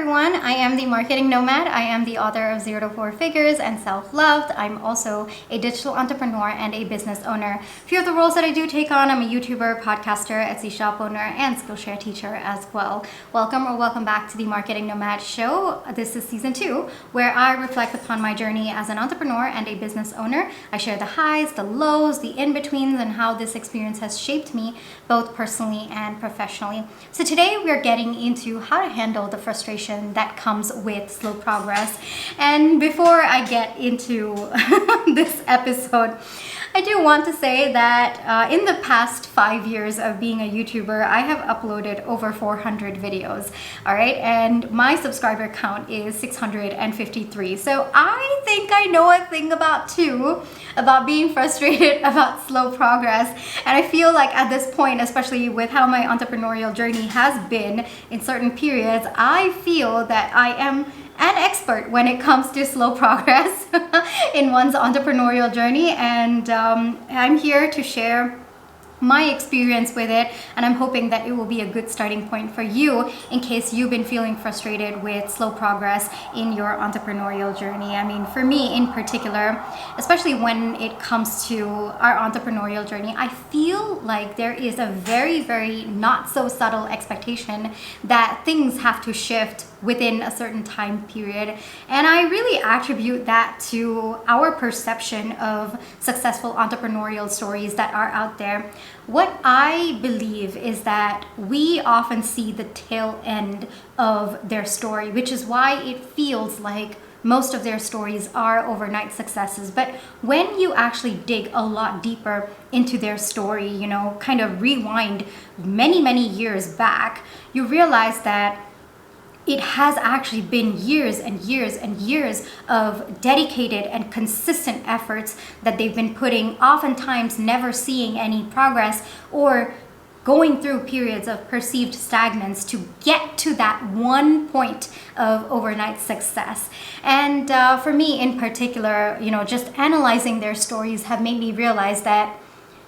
everyone. I am the marketing nomad. I am the author of 0 to 4 Figures and Self-Loved. I'm also a digital entrepreneur and a business owner. A few of the roles that I do take on, I'm a YouTuber, podcaster, Etsy shop owner, and Skillshare teacher as well. Welcome back to the Marketing Nomad Show. This is season 2, where I reflect upon my journey as an entrepreneur and a business owner. I share the highs, the lows, the in-betweens, and how this experience has shaped me both personally and professionally. So today we're getting into how to handle the frustration that comes with slow progress. And before I get into this episode, I do want to say that in the past 5 years of being a YouTuber, I have uploaded over 400 videos, all right? And my subscriber count is 653. So I think I know a thing about being frustrated about slow progress. And I feel like at this point, especially with how my entrepreneurial journey has been in certain periods, I feel that I am an expert when it comes to slow progress in one's entrepreneurial journey, and I'm here to share my experience with it, and I'm hoping that it will be a good starting point for you in case you've been feeling frustrated with slow progress in your entrepreneurial journey. I mean, for me in particular, especially when it comes to our entrepreneurial journey, I feel like there is a very, very not so subtle expectation that things have to shift within a certain time period. And I really attribute that to our perception of successful entrepreneurial stories that are out there. What I believe is that we often see the tail end of their story, which is why it feels like most of their stories are overnight successes. But when you actually dig a lot deeper into their story, kind of rewind many, many years back, you realize that it has actually been years and years and years of dedicated and consistent efforts that they've been putting, oftentimes never seeing any progress or going through periods of perceived stagnance to get to that one point of overnight success. And for me in particular, just analyzing their stories have made me realize that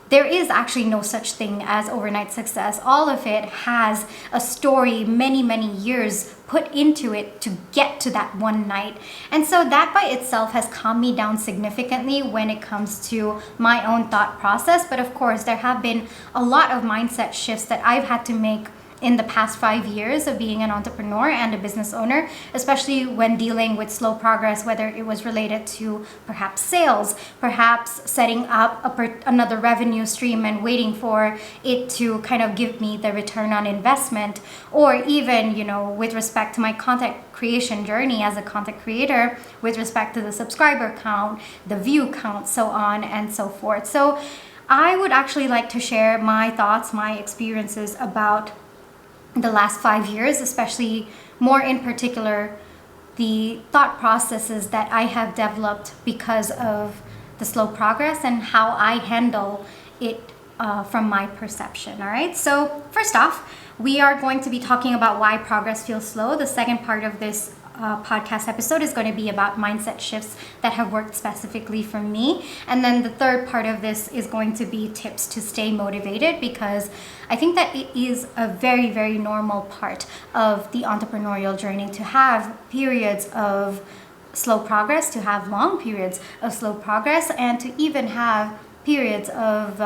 there is actually no such thing as overnight success. All of it has a story, many, many years put into it to get to that one night. And so that by itself has calmed me down significantly when it comes to my own thought process. But of course, there have been a lot of mindset shifts that I've had to make in the past 5 years of being an entrepreneur and a business owner, especially when dealing with slow progress, whether it was related to perhaps sales, perhaps setting up another revenue stream and waiting for it to kind of give me the return on investment, or even, with respect to my content creation journey as a content creator, with respect to the subscriber count, the view count, so on and so forth. So I would actually like to share my thoughts, my experiences about the last 5 years, especially more in particular, the thought processes that I have developed because of the slow progress and how I handle it from my perception. All right. So first off, we are going to be talking about why progress feels slow. The second part of this podcast episode is going to be about mindset shifts that have worked specifically for me. And then the third part of this is going to be tips to stay motivated, because I think that it is a very, very normal part of the entrepreneurial journey to have periods of slow progress, to have long periods of slow progress, and to even have periods of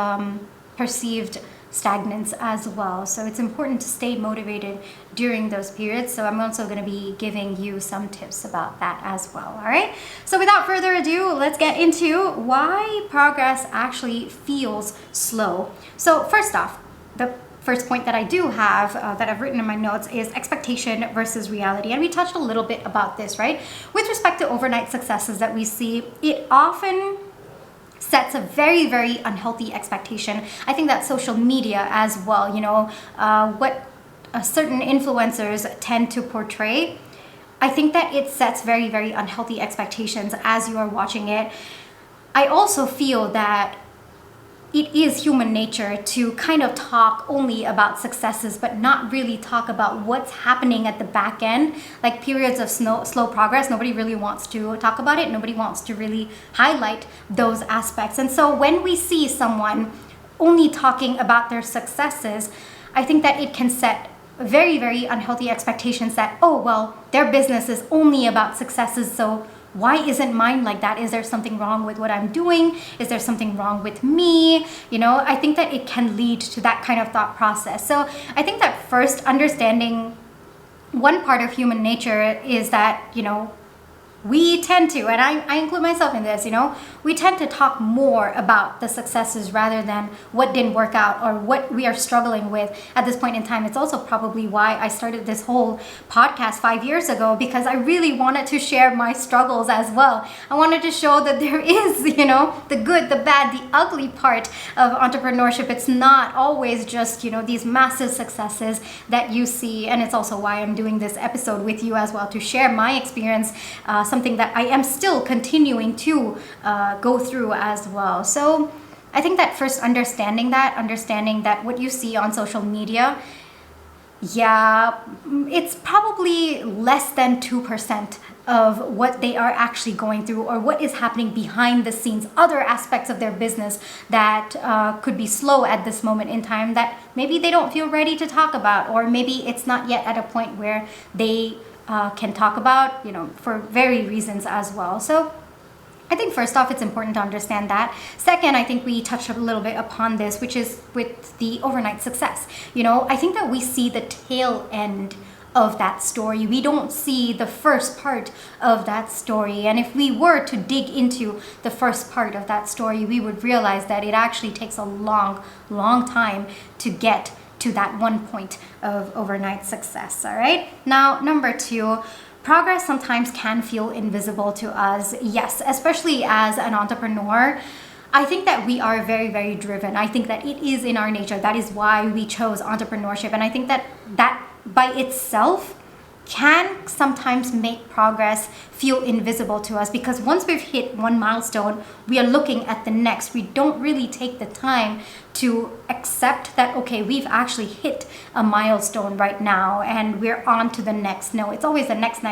perceived stagnance as well. So it's important to stay motivated during those periods. So I'm also going to be giving you some tips about that as well. All right. So without further ado, let's get into why progress actually feels slow. So first off, the first point that I do have that I've written in my notes is expectation versus reality. And we touched a little bit about this, right? With respect to overnight successes that we see, it often sets a very, very unhealthy expectation. I think that social media as well, what certain influencers tend to portray, I think that it sets very, very unhealthy expectations as you are watching it. I also feel that it is human nature to kind of talk only about successes, but not really talk about what's happening at the back end, like periods of slow progress. Nobody really wants to talk about it. Nobody wants to really highlight those aspects. And so when we see someone only talking about their successes, I think that it can set very, very unhealthy expectations that, oh, well, their business is only about successes, so why isn't mine like that? Is there something wrong with what I'm doing? Is there something wrong with me? I think that it can lead to that kind of thought process. So I think that first, understanding one part of human nature is that, we tend to, and I include myself in this, we tend to talk more about the successes rather than what didn't work out or what we are struggling with at this point in time. It's also probably why I started this whole podcast 5 years ago, because I really wanted to share my struggles as well. I wanted to show that there is, the good, the bad, the ugly part of entrepreneurship. It's not always just, these massive successes that you see. And it's also why I'm doing this episode with you as well, to share my experience, something that I am still continuing to go through as well. So I think that first, understanding that what you see on social media, it's probably less than 2% of what they are actually going through, or what is happening behind the scenes, other aspects of their business that could be slow at this moment in time, that maybe they don't feel ready to talk about, or maybe it's not yet at a point where they can talk about, for very reasons as well. So I think first off, it's important to understand that. Second, I think we touched a little bit upon this, which is with the overnight success. I think that we see the tail end of that story. We don't see the first part of that story. And if we were to dig into the first part of that story, we would realize that it actually takes a long, long time to get to that one point of overnight success. All right. Now, number 2, progress sometimes can feel invisible to us. Yes, especially as an entrepreneur. I think that we are very, very driven. I think that it is in our nature. That is why we chose entrepreneurship. And I think that by itself can sometimes make progress feel invisible to us, because once we've hit one milestone, we are looking at the next. We don't really take the time to accept that, okay, we've actually hit a milestone right now and we're on to the next. No, it's always the next.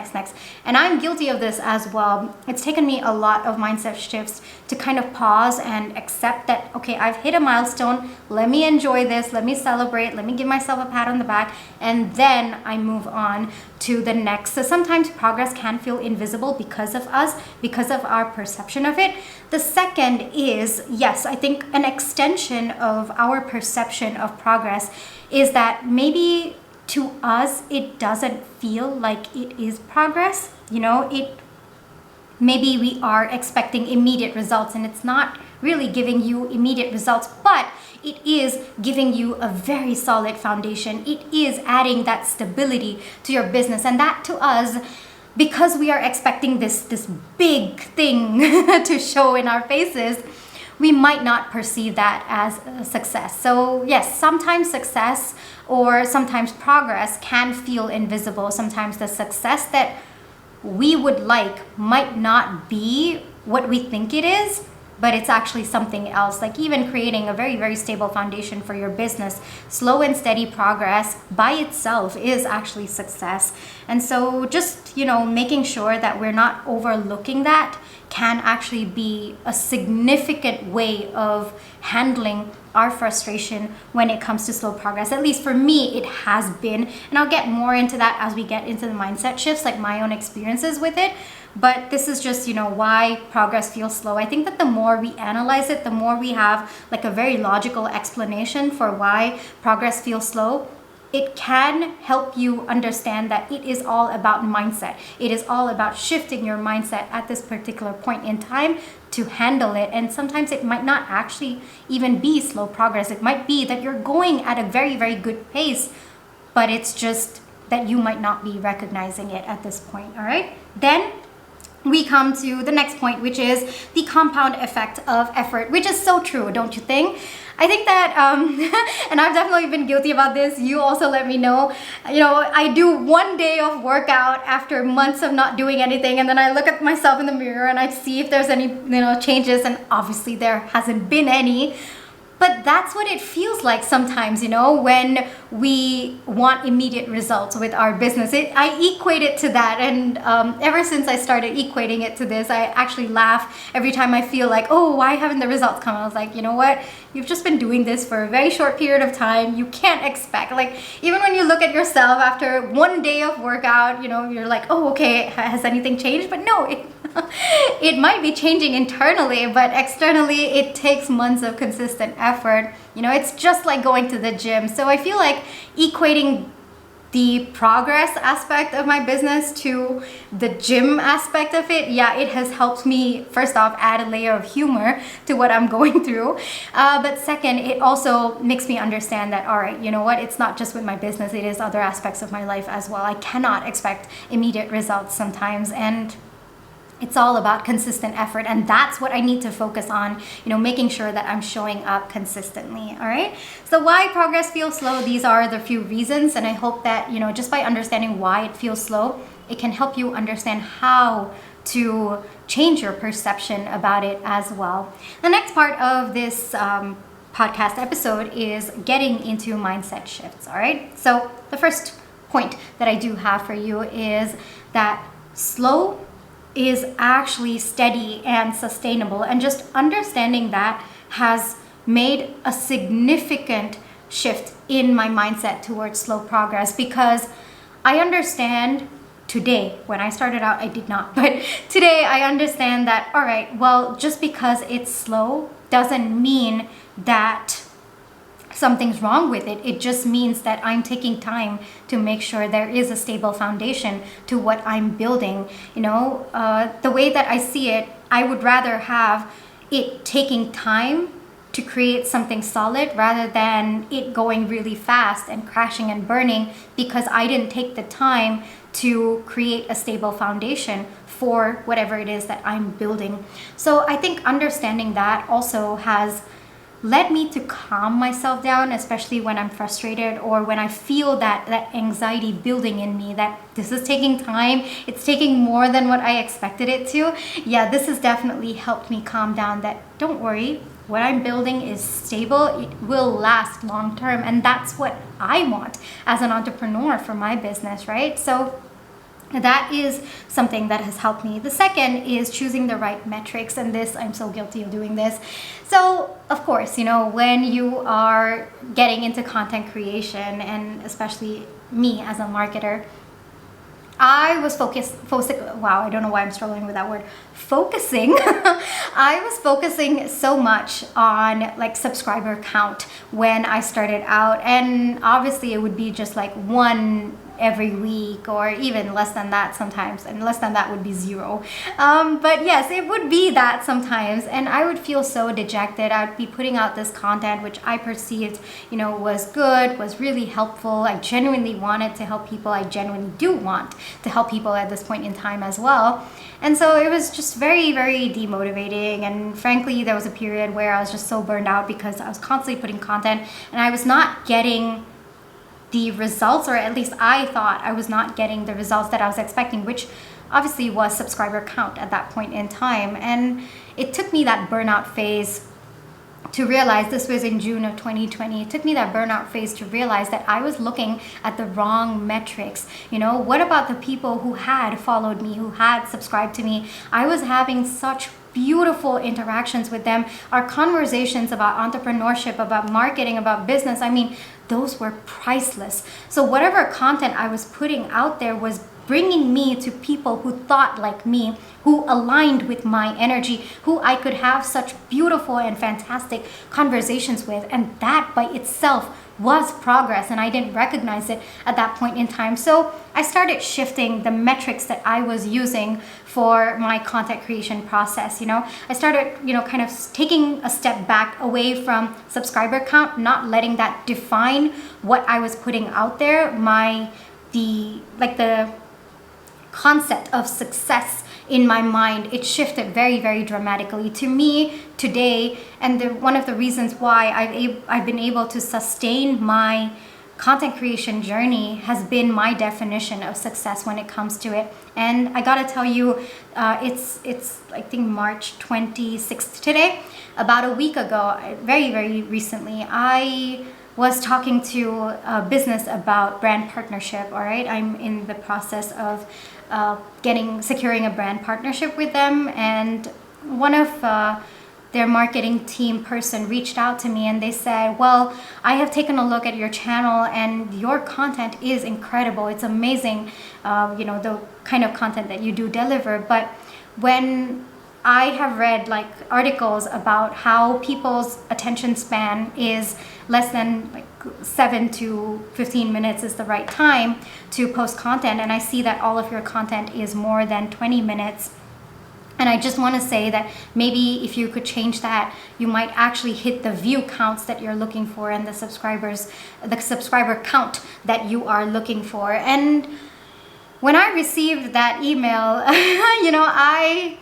And I'm guilty of this as well. It's taken me a lot of mindset shifts to kind of pause and accept that, okay, I've hit a milestone. Let me enjoy this. Let me celebrate. Let me give myself a pat on the back. And then I move on to the next. So sometimes progress can feel invisible because of us, because of our perception of it. The second is, yes, I think an extension of our perception of progress is that maybe to us, it doesn't feel like it is progress. Maybe we are expecting immediate results, and it's not really giving you immediate results, but it is giving you a very solid foundation. It is adding that stability to your business. And that to us, because we are expecting this big thing to show in our faces, we might not perceive that as a success. So yes, sometimes success or sometimes progress can feel invisible. Sometimes the success that we would like might not be what we think it is, but it's actually something else. Like even creating a very, very stable foundation for your business, slow and steady progress by itself is actually success. And so just, making sure that we're not overlooking that can actually be a significant way of handling our frustration when it comes to slow progress. At least for me, it has been. And I'll get more into that as we get into the mindset shifts, like my own experiences with it. But this is just, why progress feels slow. I think that the more we analyze it, the more we have like a very logical explanation for why progress feels slow, it can help you understand that it is all about mindset. It is all about shifting your mindset at this particular point in time to handle it. And sometimes it might not actually even be slow progress. It might be that you're going at a very, very good pace, but it's just that you might not be recognizing it at this point. All right. Then we come to the next point, which is the compound effect of effort, which is so true, don't you think? I think that, and I've definitely been guilty about this. You also let me know. I do one day of workout after months of not doing anything, and then I look at myself in the mirror and I see if there's any, changes, and obviously there hasn't been any. But that's what it feels like sometimes, when we want immediate results with our business. I equate it to that. And ever since I started equating it to this, I actually laugh every time I feel like, oh, why haven't the results come? I was like, you know what? You've just been doing this for a very short period of time. You can't expect, like, even when you look at yourself after one day of workout, you're like, oh, okay, has anything changed? But no, it might be changing internally, but externally it takes months of consistent effort. It's just like going to the gym. So I feel like equating the progress aspect of my business to the gym aspect of it, it has helped me, first off, add a layer of humor to what I'm going through. But second, it also makes me understand that, all right, you know what? It's not just with my business, it is other aspects of my life as well. I cannot expect immediate results sometimes. And it's all about consistent effort, and that's what I need to focus on, making sure that I'm showing up consistently. All right. So why progress feels slow? These are the few reasons, and I hope that, just by understanding why it feels slow, it can help you understand how to change your perception about it as well. The next part of this podcast episode is getting into mindset shifts. All right. So the first point that I do have for you is that slow is actually steady and sustainable, and just understanding that has made a significant shift in my mindset towards slow progress, because I understand today, when I started out I did not, but today I understand that, all right, well, just because it's slow doesn't mean that something's wrong with it. It just means that I'm taking time to make sure there is a stable foundation to what I'm building. The way that I see it, I would rather have it taking time to create something solid rather than it going really fast and crashing and burning because I didn't take the time to create a stable foundation for whatever it is that I'm building. So I think understanding that also has led me to calm myself down, especially when I'm frustrated or when I feel that anxiety building in me, that this is taking time, it's taking more than what I expected it to. This has definitely helped me calm down, that don't worry, what I'm building is stable, it will last long term, and that's what I want as an entrepreneur for my business, right? So that is something that has helped me. The second is choosing the right metrics, and this, I'm so guilty of doing this. So of course, when you are getting into content creation, and especially me as a marketer, I was wow, I don't know why I'm struggling with that word, focusing. I was focusing so much on like subscriber count when I started out, and obviously it would be just like one every week, or even less than that sometimes, and less than that would be 0. But yes, it would be that sometimes, and I would feel so dejected. I would be putting out this content which I perceived, was good, was really helpful. I genuinely wanted to help people. I genuinely do want to help people at this point in time as well. And so it was just very, very demotivating. And frankly, there was a period where I was just so burned out because I was constantly putting content and I was not getting the results, or at least I thought I was not getting the results that I was expecting, which obviously was subscriber count at that point in time. And it took me that burnout phase to realize, this was in June of 2020, it took me that burnout phase to realize that I was looking at the wrong metrics. What about the people who had followed me, who had subscribed to me? I was having such beautiful interactions with them. Our conversations about entrepreneurship, about marketing, about business, those were priceless. So whatever content I was putting out there was bringing me to people who thought like me, who aligned with my energy, who I could have such beautiful and fantastic conversations with. And that by itself was progress, and I didn't recognize it at that point in time. So I started shifting the metrics that I was using for my content creation process. I started, kind of taking a step back away from subscriber count, not letting that define what I was putting out there. The concept of success in my mind, it shifted very, very dramatically to me today. And one of the reasons why I've been able to sustain my content creation journey has been my definition of success when it comes to it. And I gotta tell you, it's I think March 26th today. About a week ago, very, very recently, I was talking to a business about brand partnership. All right, I'm in the process of securing a brand partnership with them, and one of their marketing team person reached out to me and they said, well, I have taken a look at your channel and your content is incredible. It's amazing, the kind of content that you do deliver. But when I have read like articles about how people's attention span is less than like 7 to 15 minutes is the right time to post content, and I see that all of your content is more than 20 minutes. And I just want to say that maybe if you could change that, you might actually hit the view counts that you're looking for and the subscriber count that you are looking for. And when I received that email, I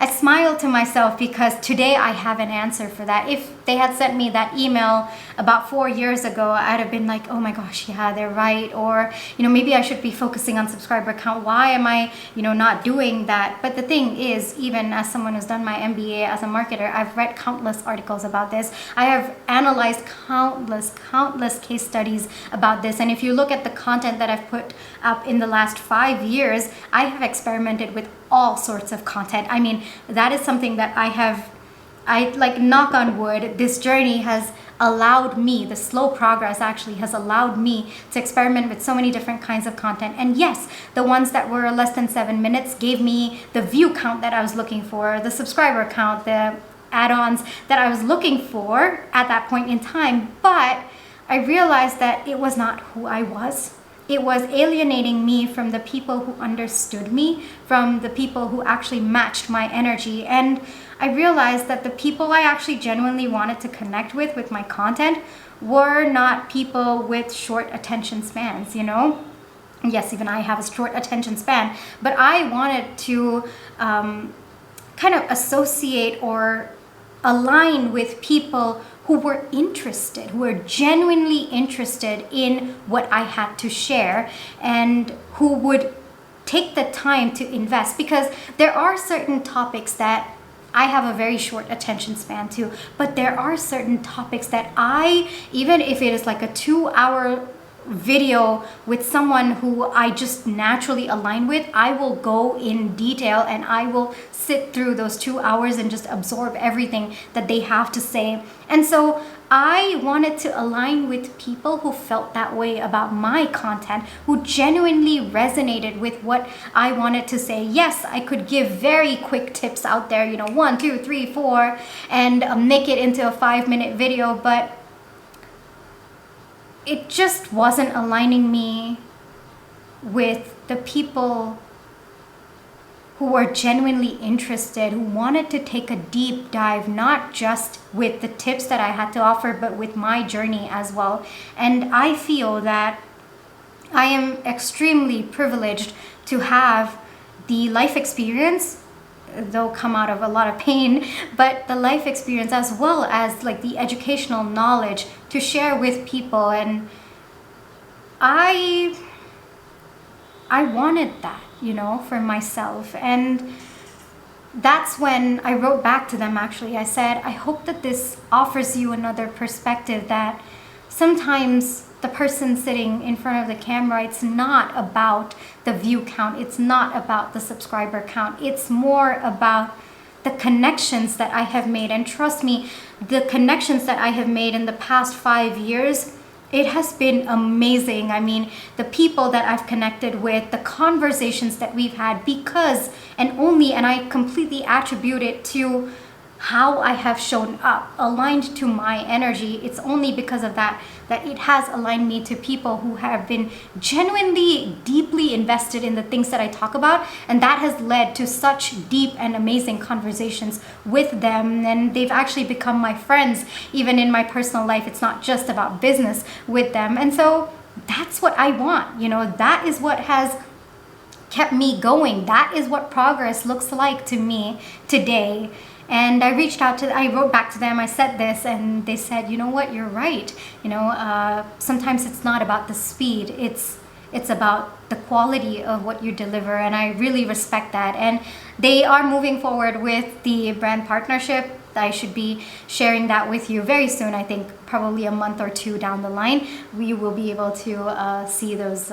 smiled to myself because today I have an answer for that. If they had sent me that email about 4 years ago, I'd have been like, oh my gosh, yeah, they're right. Or, maybe I should be focusing on subscriber count. Why am I, not doing that? But the thing is, even as someone who's done my MBA as a marketer, I've read countless articles about this. I have analyzed countless case studies about this. And if you look at the content that I've put up in the last 5 years, I have experimented with all sorts of content. I mean, that is something that I knock on wood, this journey has allowed me, the slow progress actually has allowed me to experiment with so many different kinds of content. And yes, the ones that were less than 7 minutes gave me the view count that I was looking for, the subscriber count, the add-ons that I was looking for at that point in time. But I realized that it was not who I was. It was alienating me from the people who understood me, from the people who actually matched my energy. And I realized that the people I actually genuinely wanted to connect with my content, were not people with short attention spans, Yes, even I have a short attention span, but I wanted to kind of associate or align with people who were interested, who were genuinely interested in what I had to share, and who would take the time to invest. Because there are certain topics that I have a very short attention span to, but there are certain topics that even if it is like a 2-hour video with someone who I just naturally align with, I will go in detail and I will sit through those 2 hours and just absorb everything that they have to say. And so I wanted to align with people who felt that way about my content, who genuinely resonated with what I wanted to say. Yes, I could give very quick tips out there, 1, 2, 3, 4, and make it into a 5-minute video, but it just wasn't aligning me with the people who were genuinely interested, who wanted to take a deep dive, not just with the tips that I had to offer, but with my journey as well. And I feel that I am extremely privileged to have the life experience, though come out of a lot of pain, but the life experience as well as like the educational knowledge to share with people. And I wanted that, for myself. And that's when I wrote back to them, actually. I said, I hope that this offers you another perspective, that sometimes the person sitting in front of the camera, it's not about the view count. It's not about the subscriber count. It's more about the connections that I have made. And trust me, the connections that I have made in the past 5 years, it has been amazing. I mean, the people that I've connected with, the conversations that we've had, because and I completely attribute it to how I have shown up, aligned to my energy. It's only because of that it has aligned me to people who have been genuinely, deeply invested in the things that I talk about. And that has led to such deep and amazing conversations with them. And they've actually become my friends, even in my personal life. It's not just about business with them. And so that's what I want. That is what has kept me going. That is what progress looks like to me today. And I wrote back to them, I said this, and they said, you know what, you're right. Sometimes it's not about the speed, it's about the quality of what you deliver, and I really respect that. And they are moving forward with the brand partnership. I should be sharing that with you very soon. I think probably a month or two down the line, we will be able to see those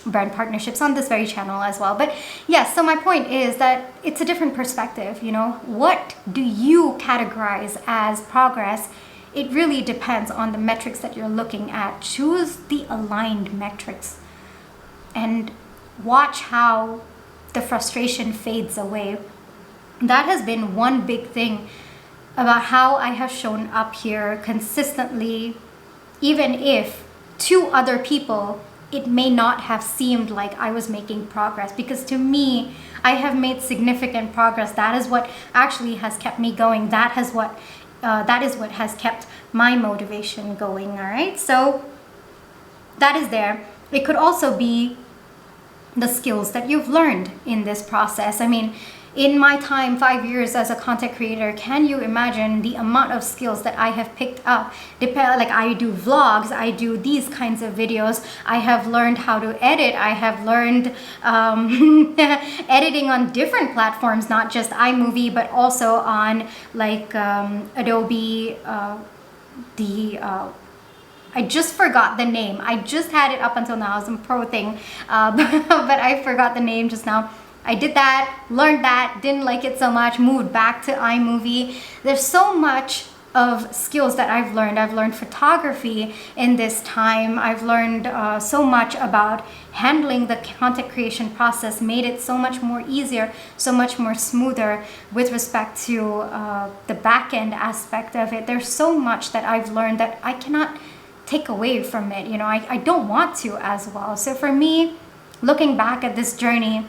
brand partnerships on this very channel as well. But yes, so my point is that it's a different perspective. What do you categorize as progress? It really depends on the metrics that you're looking at. Choose the aligned metrics and watch how the frustration fades away. That has been one big thing about how I have shown up here consistently, even if to other people it may not have seemed like I was making progress, because to me, I have made significant progress. That is what actually has kept me going. That is what has kept my motivation going. All right, so that is there. It could also be the skills that you've learned in this process. I mean, in my time, 5 years as a content creator, can you imagine the amount of skills that I have picked up? Like, I do vlogs, I do these kinds of videos. I have learned how to edit. I have learned editing on different platforms, not just iMovie, but also on like Adobe, I just forgot the name. I just had it up until now as a pro thing, but I forgot the name just now. I did that, learned that, didn't like it so much, moved back to iMovie. There's so much of skills that I've learned. I've learned photography in this time. I've learned so much about handling the content creation process, made it so much more easier, so much more smoother with respect to the back end aspect of it. There's so much that I've learned that I cannot take away from it. I don't want to as well. So for me, looking back at this journey,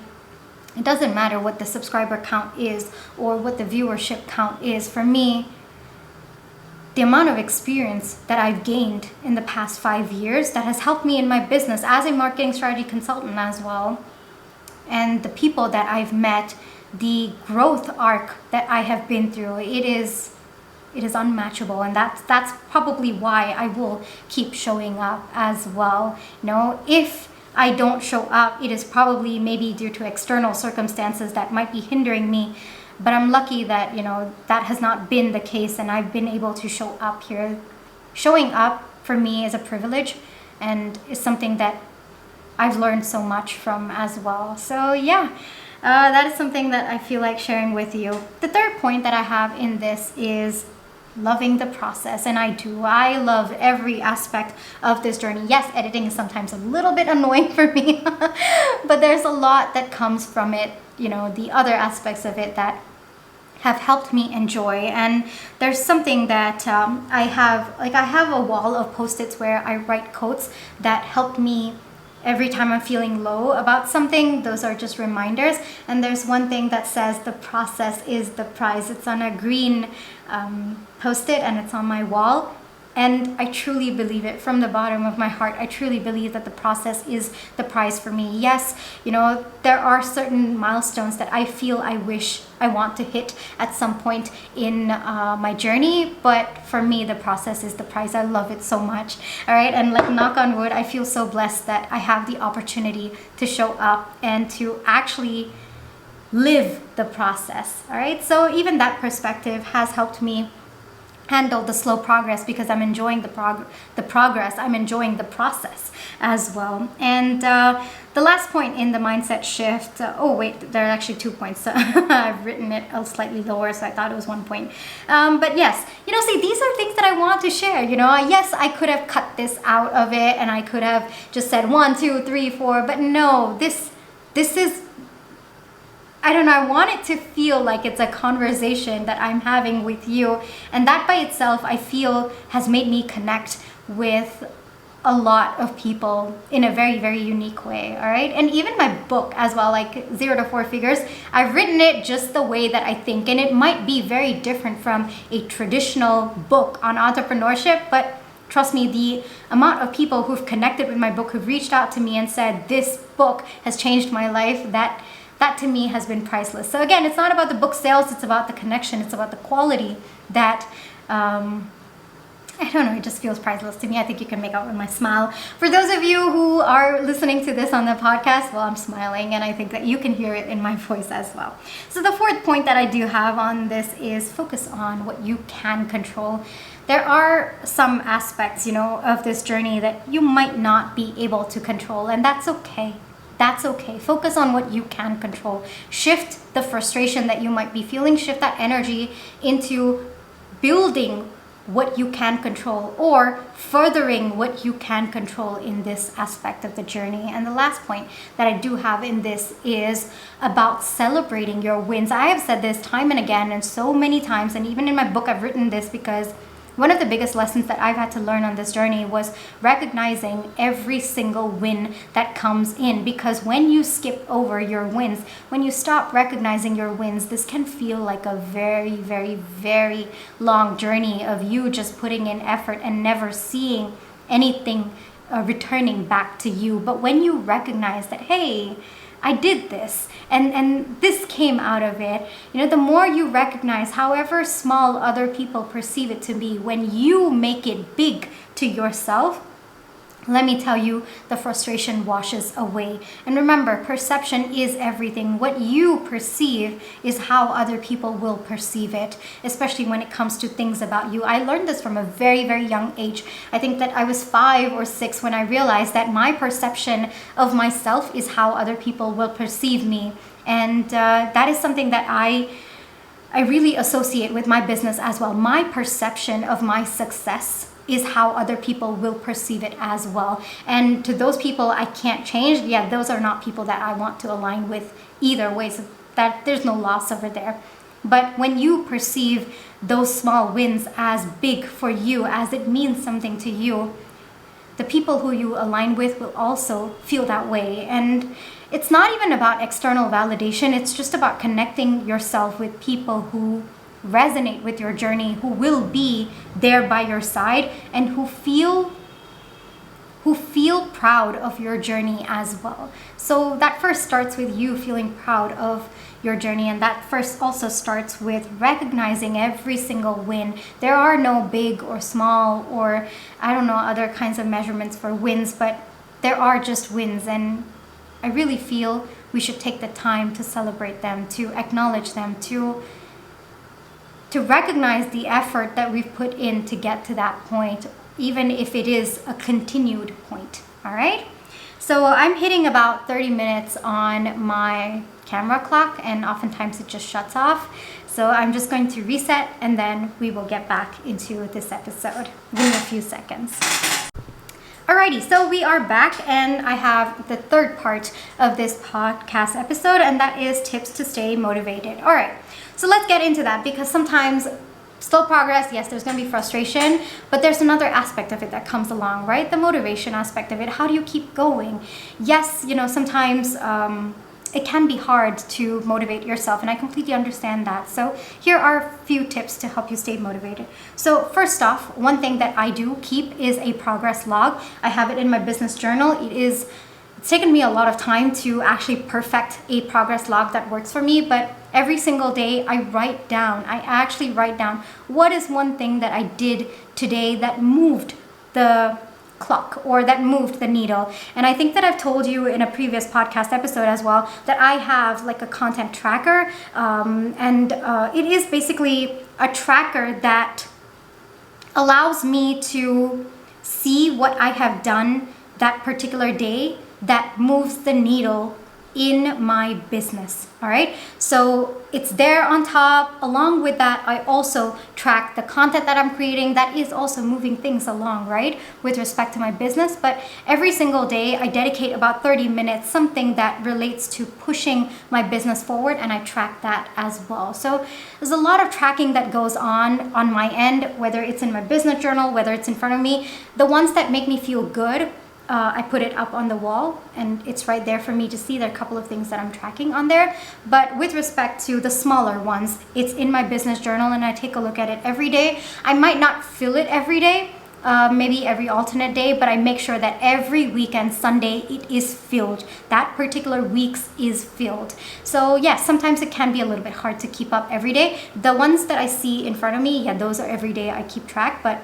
it doesn't matter what the subscriber count is or what the viewership count is. For me, the amount of experience that I've gained in the past 5 years that has helped me in my business as a marketing strategy consultant as well, and the people that I've met, the growth arc that I have been through, it is unmatchable. And that's probably why I will keep showing up as well. If I don't show up, it is probably maybe due to external circumstances that might be hindering me. But I'm lucky that, that has not been the case, and I've been able to show up here. Showing up for me is a privilege and is something that I've learned so much from as well. So yeah, that is something that I feel like sharing with you. The third point that I have in this is loving the process. And I love every aspect of this journey. Yes, editing is sometimes a little bit annoying for me, but there's a lot that comes from it, the other aspects of it that have helped me enjoy. And there's something that I have a wall of post-its where I write quotes that help me every time I'm feeling low about something. Those are just reminders. And there's one thing that says the process is the prize. It's on a green post-it, and it's on my wall. And I truly believe it from the bottom of my heart. I truly believe that the process is the prize for me. Yes, there are certain milestones that I feel I wish I want to hit at some point in my journey. But for me, the process is the prize. I love it so much. All right. And like, knock on wood, I feel so blessed that I have the opportunity to show up and to actually live the process. All right. So even that perspective has helped me handle the slow progress, because I'm enjoying the progress. I'm enjoying the process as well. And the last point in the mindset shift, there are actually 2 points. I've written it slightly lower, so I thought it was 1 point. But yes, see, these are things that I want to share. Yes, I could have cut this out of it, and I could have just said 1, 2, 3, 4, but no, this is, I don't know, I want it to feel like it's a conversation that I'm having with you. And that by itself, I feel, has made me connect with a lot of people in a very, very unique way. All right. And even my book as well, like 0 to 4 Figures, I've written it just the way that I think. And it might be very different from a traditional book on entrepreneurship, but trust me, the amount of people who've connected with my book, who've reached out to me and said, this book has changed my life, that that to me has been priceless. So again, it's not about the book sales, it's about the connection, it's about the quality that, I don't know, it just feels priceless to me. I think you can make out with my smile. For those of you who are listening to this on the podcast, well, I'm smiling, and I think that you can hear it in my voice as well. So the fourth point that I do have on this is focus on what you can control. There are some aspects, of this journey that you might not be able to control, and that's okay. That's okay. Focus on what you can control. Shift the frustration that you might be feeling, shift that energy into building what you can control or furthering what you can control in this aspect of the journey. And the last point that I do have in this is about celebrating your wins. I have said this time and again and so many times, and even in my book I've written this, because one of the biggest lessons that I've had to learn on this journey was recognizing every single win that comes in. Because when you skip over your wins, when you stop recognizing your wins, this can feel like a very, very, very long journey of you just putting in effort and never seeing anything returning back to you. But when you recognize that, hey, I did this and this came out of it, the more you recognize, however small other people perceive it to be, when you make it big to yourself, let me tell you, the frustration washes away. And remember, perception is everything. What you perceive is how other people will perceive it, especially when it comes to things about you. I learned this from a very, very young age. I think that I was 5 or 6 when I realized that my perception of myself is how other people will perceive me. And that is something that I really associate with my business as well. My perception of my success is how other people will perceive it as well. And to those people I can't change, those are not people that I want to align with either way, so that there's no loss over there. But when you perceive those small wins as big for you, as it means something to you, the people who you align with will also feel that way. And it's not even about external validation, it's just about connecting yourself with people who resonate with your journey, who will be there by your side, and who feel proud of your journey as well. So that first starts with you feeling proud of your journey, and that first also starts with recognizing every single win. There are no big or small or other kinds of measurements for wins, but there are just wins, and I really feel we should take the time to celebrate them, to acknowledge them, to recognize the effort that we've put in to get to that point, even if it is a continued point. All right? So I'm hitting about 30 minutes on my camera clock, and oftentimes it just shuts off. So I'm just going to reset, and then we will get back into this episode. Give me a few seconds. Alrighty, so we are back, and I have the third part of this podcast episode, and that is tips to stay motivated. All right, so let's get into that, because sometimes slow progress, yes, there's going to be frustration, but there's another aspect of it that comes along, right? The motivation aspect of it. How do you keep going? Yes, sometimes it can be hard to motivate yourself, and I completely understand that. So here are a few tips to help you stay motivated. So first off, one thing that I do keep is a progress log. I have it in my business journal. It's taken me a lot of time to actually perfect a progress log that works for me, but every single day I actually write down what is one thing that I did today that moved the clock or that moved the needle. And I think that I've told you in a previous podcast episode as well that I have like a content tracker, and it is basically a tracker that allows me to see what I have done that particular day that moves the needle in my business. All right, so it's there on top. Along with that, I also track the content that I'm creating that is also moving things along, right, with respect to my business. But every single day I dedicate about 30 minutes, something that relates to pushing my business forward, and I track that as well. So there's a lot of tracking that goes on my end, whether it's in my business journal, whether it's in front of me. The ones that make me feel good, I put it up on the wall, and it's right there for me to see. There are a couple of things that I'm tracking on there. But with respect to the smaller ones, it's in my business journal, and I take a look at it every day. I might not fill it every day, maybe every alternate day, but I make sure that every weekend, Sunday, it is filled. That particular week's is filled. So yeah, sometimes it can be a little bit hard to keep up every day. The ones that I see in front of me, yeah, those are every day I keep track, but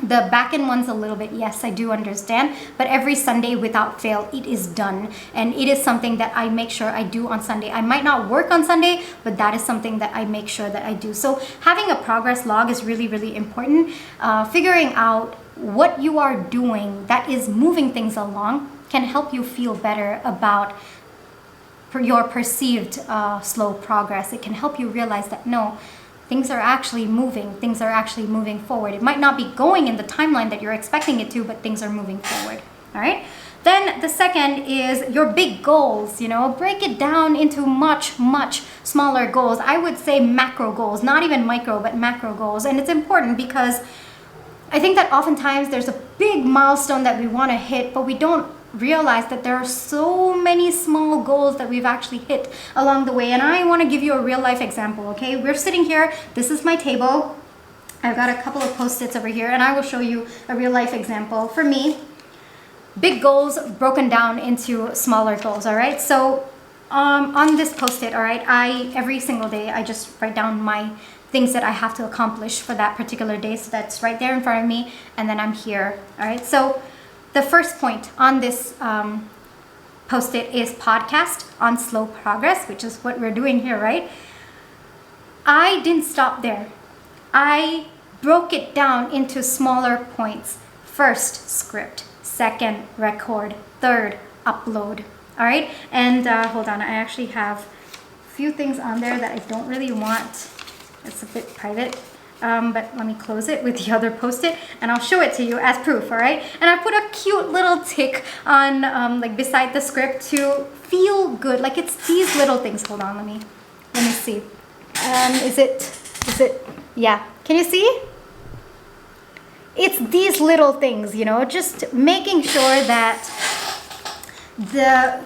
the back end ones a little bit, yes, I do understand, but every Sunday without fail, it is done. And it is something that I make sure I do on Sunday. I might not work on Sunday, but that is something that I make sure that I do. So having a progress log is really, really important. Figuring out what you are doing that is moving things along can help you feel better about your perceived slow progress. It can help you realize that no, things are actually moving. Things are actually moving forward. It might not be going in the timeline that you're expecting it to, but things are moving forward. All right. Then the second is your big goals. Break it down into much, much smaller goals. I would say macro goals, not even micro, but macro goals. And it's important because I think that oftentimes there's a big milestone that we want to hit, but we don't realize that there are so many small goals that we've actually hit along the way. And I want to give you a real life example. Okay, we're sitting here, this is my table, I've got a couple of post-its over here, and I will show you a real life example. For me, big goals broken down into smaller goals. All right, so on this post-it, all right, every single day I just write down my things that I have to accomplish for that particular day. So that's right there in front of me, and then I'm here. All right, so the first point on this post-it is podcast on slow progress, which is what we're doing here, right? I didn't stop there. I broke it down into smaller points. First, script. Second, record. Third, upload. All right? And hold on, I actually have a few things on there that I don't really want. It's a bit private. But let me close it with the other post-it and I'll show it to you as proof, all right? And I put a cute little tick on like beside the script to feel good. Like it's these little things. Hold on, let me see. Is it, yeah. Can you see? It's these little things, just making sure that the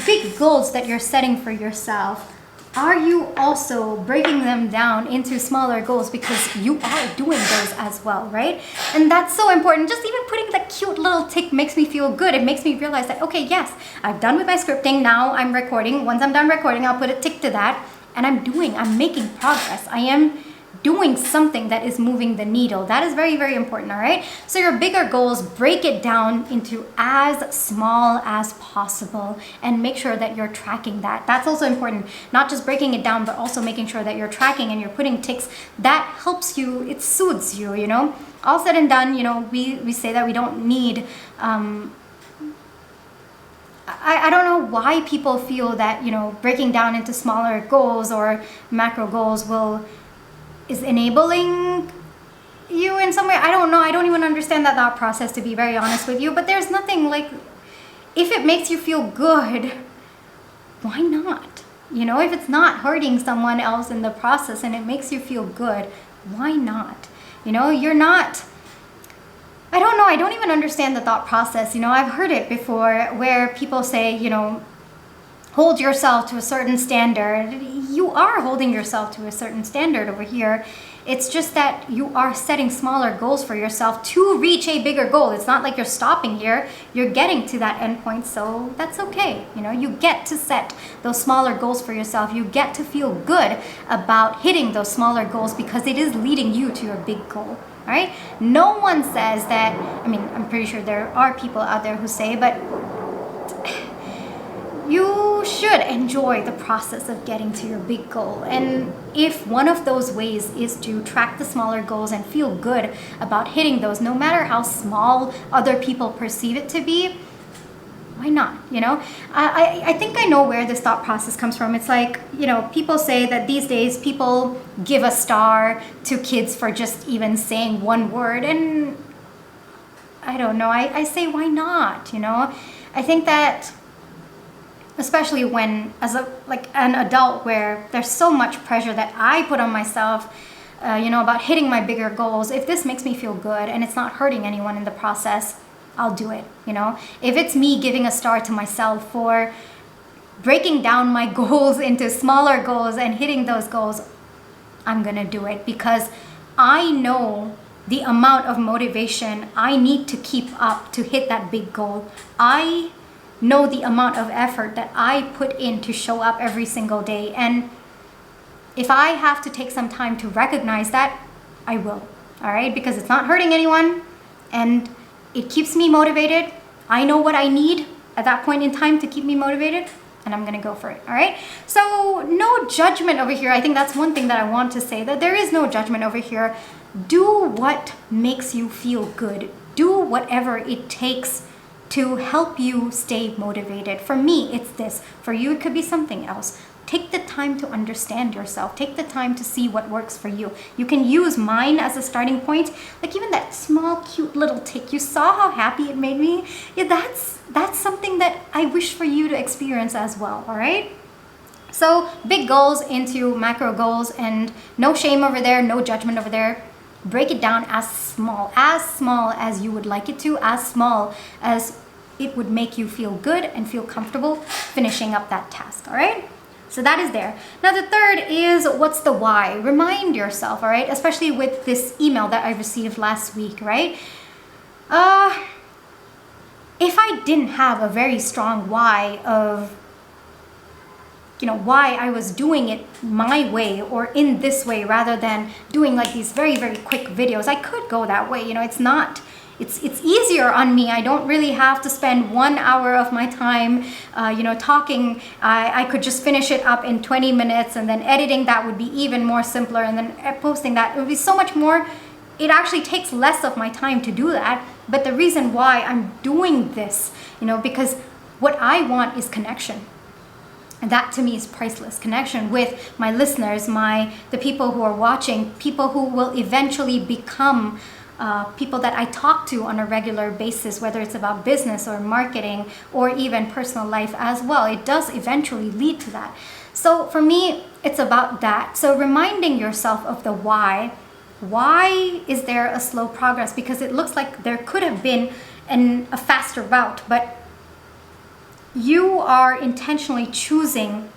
big goals that you're setting for yourself, are you also breaking them down into smaller goals because you are doing those as well, right? And that's so important. Just even putting the cute little tick makes me feel good. It makes me realize that, okay, yes, I've done with my scripting. Now I'm recording. Once I'm done recording, I'll put a tick to that. And I'm making progress. I am doing something that is moving the needle. That is very, very important, all right? So your bigger goals, break it down into as small as possible and make sure that you're tracking that. That's also important. Not just breaking it down, but also making sure that you're tracking and you're putting ticks. That helps you, it soothes you, All said and done, we say that we don't need, I don't know why people feel that, breaking down into smaller goals or macro goals is enabling you in some way. I don't know. I don't even understand that thought process, to be very honest with you. But there's nothing like, if it makes you feel good, why not? If it's not hurting someone else in the process and it makes you feel good, why not? You're not, I don't know. I don't even understand the thought process. I've heard it before where people say, hold yourself to a certain standard. You are holding yourself to a certain standard over here. It's just that you are setting smaller goals for yourself to reach a bigger goal. It's not like you're stopping here. You're getting to that end point, so that's okay. You get to set those smaller goals for yourself. You get to feel good about hitting those smaller goals because it is leading you to your big goal. All right? No one says that, I'm pretty sure there are people out there who say, but you should enjoy the process of getting to your big goal. And if one of those ways is to track the smaller goals and feel good about hitting those, no matter how small other people perceive it to be, why not? I think I know where this thought process comes from. It's like, people say that these days people give a star to kids for just even saying one word. And I don't know. I say, why not? I think that, especially when as an adult where there's so much pressure that I put on myself, about hitting my bigger goals. If this makes me feel good and it's not hurting anyone in the process, I'll do it. If it's me giving a star to myself for breaking down my goals into smaller goals and hitting those goals, I'm gonna do it because I know the amount of motivation I need to keep up to hit that big goal. I know the amount of effort that I put in to show up every single day. And if I have to take some time to recognize that, I will. All right? Because it's not hurting anyone and it keeps me motivated. I know what I need at that point in time to keep me motivated, and I'm gonna go for it. All right? So no judgment over here. I think that's one thing that I want to say, that there is no judgment over here. Do what makes you feel good. Do whatever it takes to help you stay motivated. For me, it's this. For you, it could be something else. Take the time to understand yourself. Take the time to see what works for you. You can use mine as a starting point. Like even that small, cute little tick. You saw how happy it made me? Yeah, that's something that I wish for you to experience as well, all right? So big goals into macro goals, and no shame over there, no judgment over there. Break it down as small as you would like it to, as small as it would make you feel good and feel comfortable finishing up that task, all right? So that is there. Now the third is, what's the why? Remind yourself, all right? Especially with this email that I received last week, right? If I didn't have a very strong why of, why I was doing it my way or in this way rather than doing like these very, very quick videos, I could go that way. It's easier on me. I don't really have to spend 1 hour of my time, talking. I could just finish it up in 20 minutes, and then editing that would be even more simpler, and then posting that, it would be so much more. It actually takes less of my time to do that. But the reason why I'm doing this, because what I want is connection. And that to me is priceless. Connection with my listeners, the people who are watching, people who will eventually become people that I talk to on a regular basis, whether it's about business or marketing or even personal life as well. It does eventually lead to that. So for me, it's about that. So reminding yourself of the why. Why is there a slow progress? Because it looks like there could have been a faster route, but you are intentionally choosing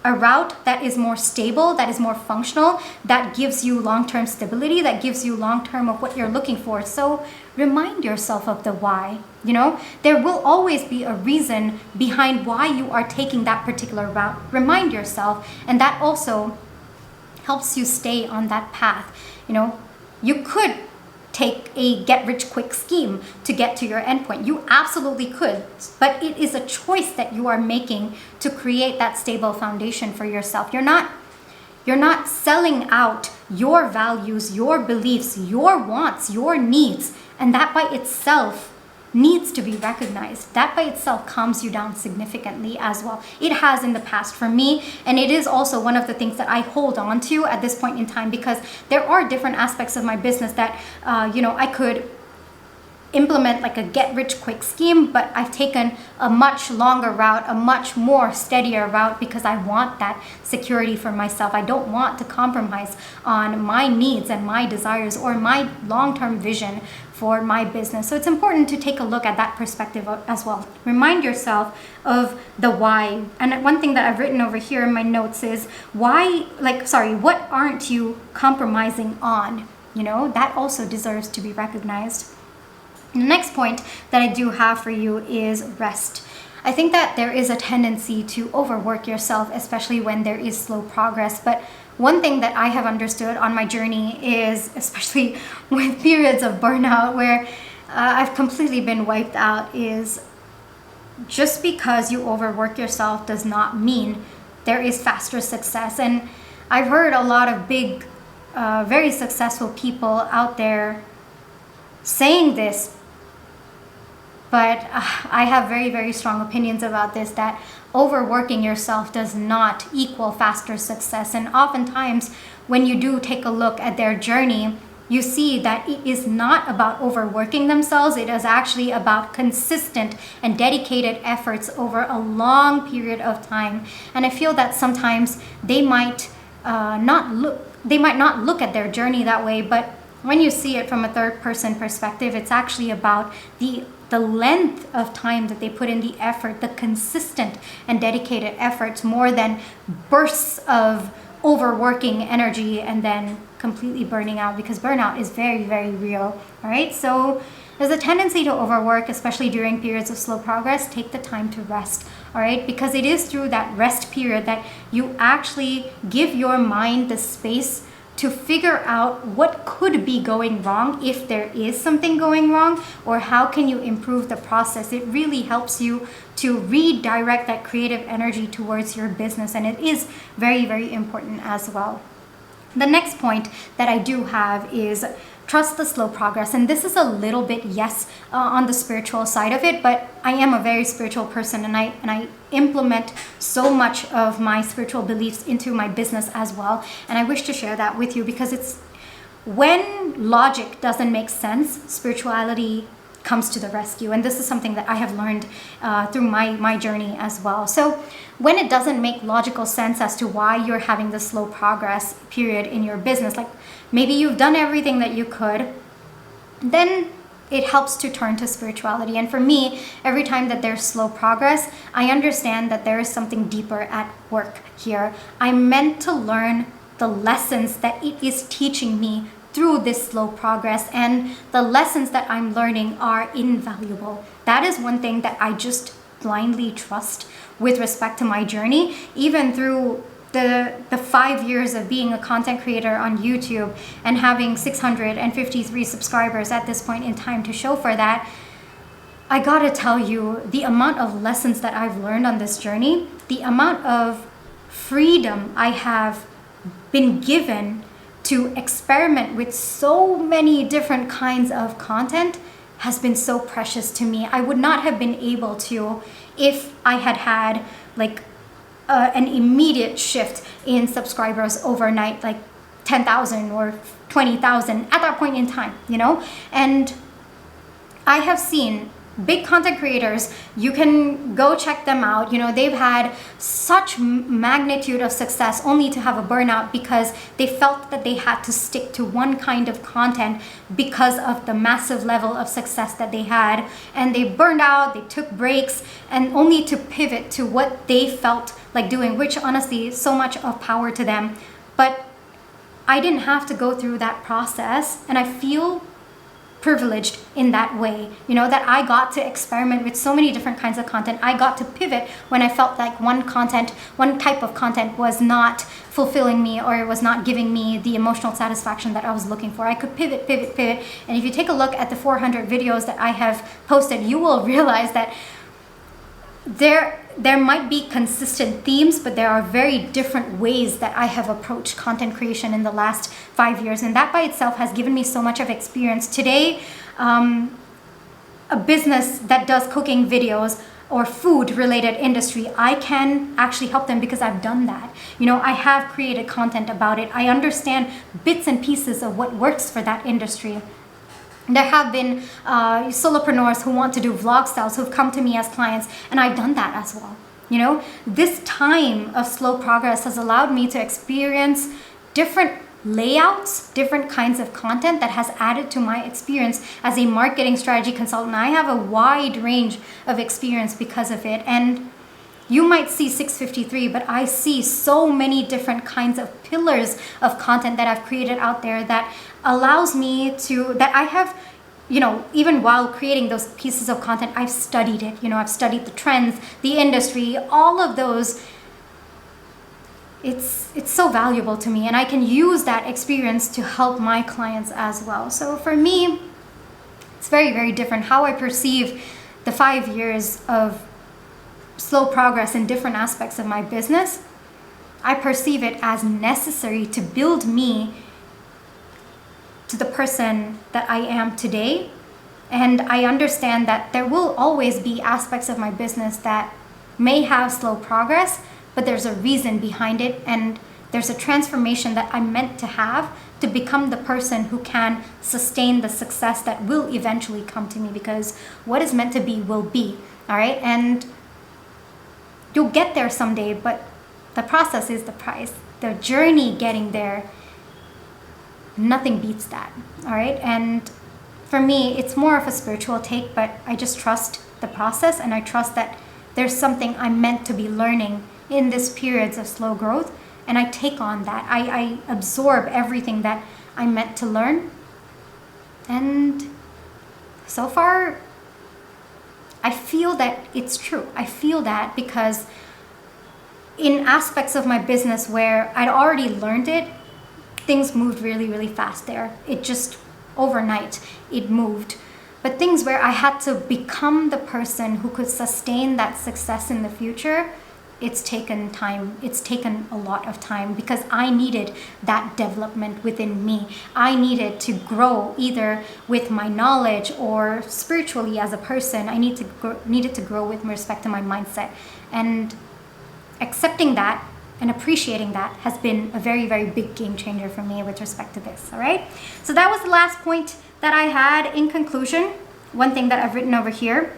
a route that is more stable, that is more functional, that gives you long-term stability, that gives you long-term of what you're looking for. So remind yourself of the why. There will always be a reason behind why you are taking that particular route. Remind yourself, and that also helps you stay on that path. You could take a get-rich-quick scheme to get to your endpoint. You absolutely could, but it is a choice that you are making to create that stable foundation for yourself. You're not selling out your values, your beliefs, your wants, your needs, and that by itself needs to be recognized. That by itself calms you down significantly as well. It has in the past for me, and it is also one of the things that I hold on to at this point in time, because there are different aspects of my business that I could implement like a get-rich-quick scheme, but I've taken a much longer route, a much more steadier route, because I want that security for myself. I don't want to compromise on my needs and my desires or my long-term vision for my business. So it's important to take a look at that perspective as well. Remind yourself of the why. And one thing that I've written over here in my notes is what aren't you compromising on? That also deserves to be recognized. The next point that I do have for you is rest. I think that there is a tendency to overwork yourself, especially when there is slow progress. But one thing that I have understood on my journey is, especially with periods of burnout where I've completely been wiped out, is just because you overwork yourself does not mean there is faster success. And I've heard a lot of big, very successful people out there saying this, but I have very, very strong opinions about this, that overworking yourself does not equal faster success. And oftentimes, when you do take a look at their journey, you see that it is not about overworking themselves. It is actually about consistent and dedicated efforts over a long period of time. And I feel that sometimes they might not look at their journey that way, but when you see it from a third-person perspective, it's actually about the length of time that they put in, the effort, the consistent and dedicated efforts, more than bursts of overworking energy and then completely burning out, because burnout is very, very real. All right. So there's a tendency to overwork, especially during periods of slow progress. Take the time to rest. All right. Because it is through that rest period that you actually give your mind the space to figure out what could be going wrong, if there is something going wrong, or how can you improve the process. It really helps you to redirect that creative energy towards your business, and it is very, very important as well. The next point that I do have is trust the slow progress. And this is a little bit, yes, on the spiritual side of it, but I am a very spiritual person, and I implement so much of my spiritual beliefs into my business as well. And I wish to share that with you, because it's when logic doesn't make sense, spirituality comes to the rescue. And this is something that I have learned through my journey as well. So when it doesn't make logical sense as to why you're having the slow progress period in your business, like maybe you've done everything that you could, then it helps to turn to spirituality. And for me, every time that there's slow progress, I understand that there is something deeper at work here. I'm meant to learn the lessons that it is teaching me through this slow progress, and the lessons that I'm learning are invaluable. That is one thing that I just blindly trust with respect to my journey, even through the 5 years of being a content creator on YouTube and having 653 subscribers at this point in time to show for that. I gotta tell you, the amount of lessons that I've learned on this journey, the amount of freedom I have been given to experiment with so many different kinds of content has been so precious to me. I would not have been able to if I had had like an immediate shift in subscribers overnight, like 10,000 or 20,000 at that point in time, you know? And I have seen big content creators, you can go check them out. You know, they've had such magnitude of success only to have a burnout because they felt that they had to stick to one kind of content because of the massive level of success that they had. And they burned out, they took breaks, and only to pivot to what they felt like doing, which honestly, so much of power to them. But I didn't have to go through that process, and I feel privileged in that way, you know, that I got to experiment with so many different kinds of content. I got to pivot when I felt like one type of content was not fulfilling me, or it was not giving me the emotional satisfaction that I was looking for. I could pivot. And if you take a look at the 400 videos that I have posted, you will realize that there might be consistent themes, but there are very different ways that I have approached content creation in the last 5 years. And that by itself has given me so much of experience. Today, a business that does cooking videos or food related industry, I can actually help them because I've done that. You know, I have created content about it. I understand bits and pieces of what works for that industry. There have been solopreneurs who want to do vlog styles who've come to me as clients, and I've done that as well. You know, this time of slow progress has allowed me to experience different layouts, different kinds of content that has added to my experience as a marketing strategy consultant. I have a wide range of experience because of it. And you might see 653, but I see so many different kinds of pillars of content that I've created out there that allows me to, that I have, you know, even while creating those pieces of content, I've studied it. You know, I've studied the trends, the industry, all of those. It's so valuable to me, and I can use that experience to help my clients as well. So for me, it's very, very different how I perceive the 5 years of slow progress in different aspects of my business. I perceive it as necessary to build me to the person that I am today. And I understand that there will always be aspects of my business that may have slow progress, but there's a reason behind it, and there's a transformation that I'm meant to have to become the person who can sustain the success that will eventually come to me, because what is meant to be will be. All right. And you'll get there someday, but the process is the price. The journey getting there, nothing beats that. All right. And for me, it's more of a spiritual take, but I just trust the process, and I trust that there's something I'm meant to be learning in this periods of slow growth and I take on that. I absorb everything that I'm meant to learn. And so far, I feel that it's true. I feel that because in aspects of my business where I'd already learned it, things moved really, really fast there. It just overnight, it moved. But things where I had to become the person who could sustain that success in the future, it's taken time. It's taken a lot of time because I needed that development within me. I needed to grow either with my knowledge or spiritually as a person. I needed to grow with respect to my mindset. And accepting that and appreciating that has been a very, very big game changer for me with respect to this, all right? So that was the last point that I had. In conclusion, one thing that I've written over here: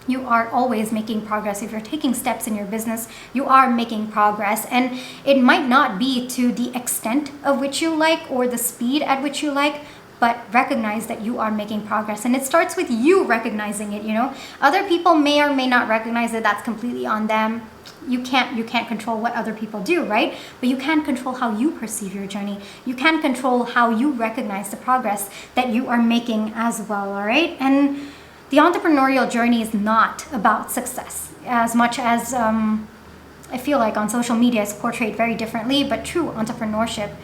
you are always making progress. If you're taking steps in your business, you are making progress. And it might not be to the extent of which you like or the speed at which you like, but recognize that you are making progress. And it starts with you recognizing it, Other people may or may not recognize it. That's completely on them. You can't control what other people do, right? But you can control how you perceive your journey. You can control how you recognize the progress that you are making as well, all right? And the entrepreneurial journey is not about success as much as I feel like on social media it's portrayed very differently, but true entrepreneurship,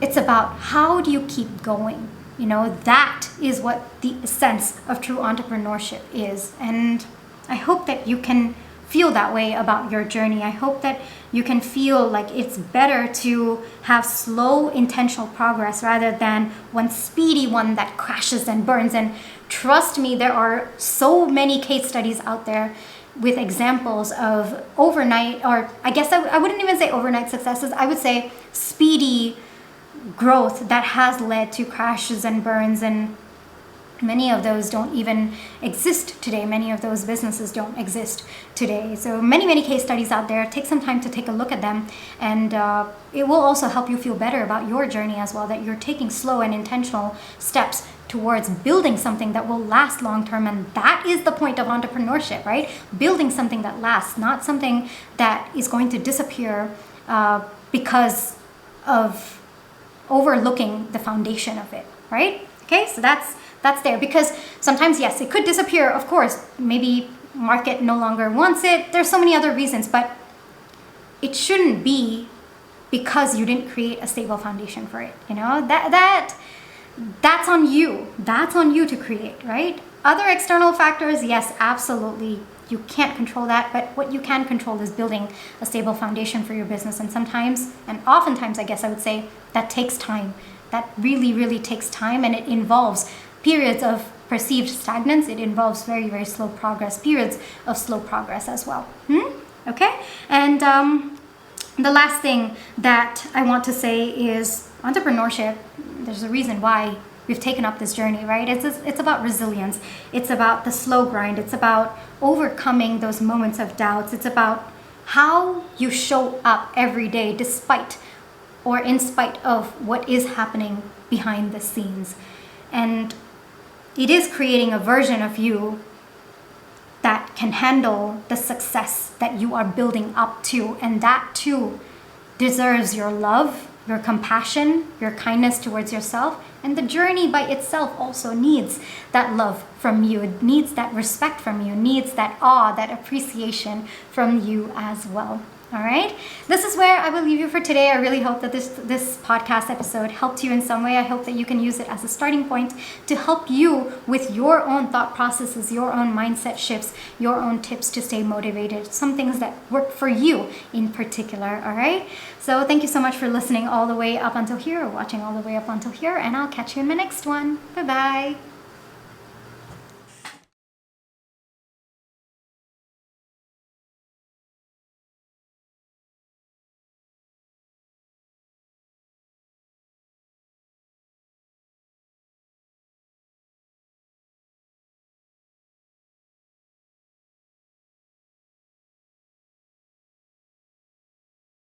it's about how do you keep going? That is what the essence of true entrepreneurship is. And I hope that you can feel that way about your journey. I hope that you can feel like it's better to have slow, intentional progress rather than one speedy one that crashes and burns. And trust me, there are so many case studies out there with examples of overnight, or I guess I wouldn't even say overnight successes, I would say speedy growth that has led to crashes and burns, and many of those don't even exist today. Many of those businesses don't exist today. So many case studies out there. Take some time to take a look at them, and it will also help you feel better about your journey as well, that you're taking slow and intentional steps towards building something that will last long term. And that is the point of entrepreneurship, right? Building something that lasts, not something that is going to disappear because of overlooking the foundation of it, right? Okay, so that's there, because sometimes, yes, it could disappear, of course. Maybe market no longer wants it. There's so many other reasons, but it shouldn't be because you didn't create a stable foundation for it. That's on you. That's on you to create, right? Other external factors, yes, absolutely. You can't control that, but what you can control is building a stable foundation for your business. And sometimes, and oftentimes, I guess I would say, that takes time. That really, really takes time, and it involves periods of perceived stagnance. It involves very, very slow progress, periods of slow progress as well. Okay? And the last thing that I want to say is entrepreneurship, there's a reason why we've taken up this journey, right? It's about resilience. It's about the slow grind. It's about overcoming those moments of doubts. It's about how you show up every day despite or in spite of what is happening behind the scenes. And it is creating a version of you that can handle the success that you are building up to. And that too deserves your love, your compassion, your kindness towards yourself. And the journey by itself also needs that love from you. It needs that respect from you, needs that awe, that appreciation from you as well. All right, this is where I will leave you for today. I really hope that this podcast episode helped you in some way. I hope that you can use it as a starting point to help you with your own thought processes, your own mindset shifts, your own tips to stay motivated, some things that work for you in particular. All right, so thank you so much for listening all the way up until here, or watching all the way up until here, and I'll catch you in my next one. Bye-bye.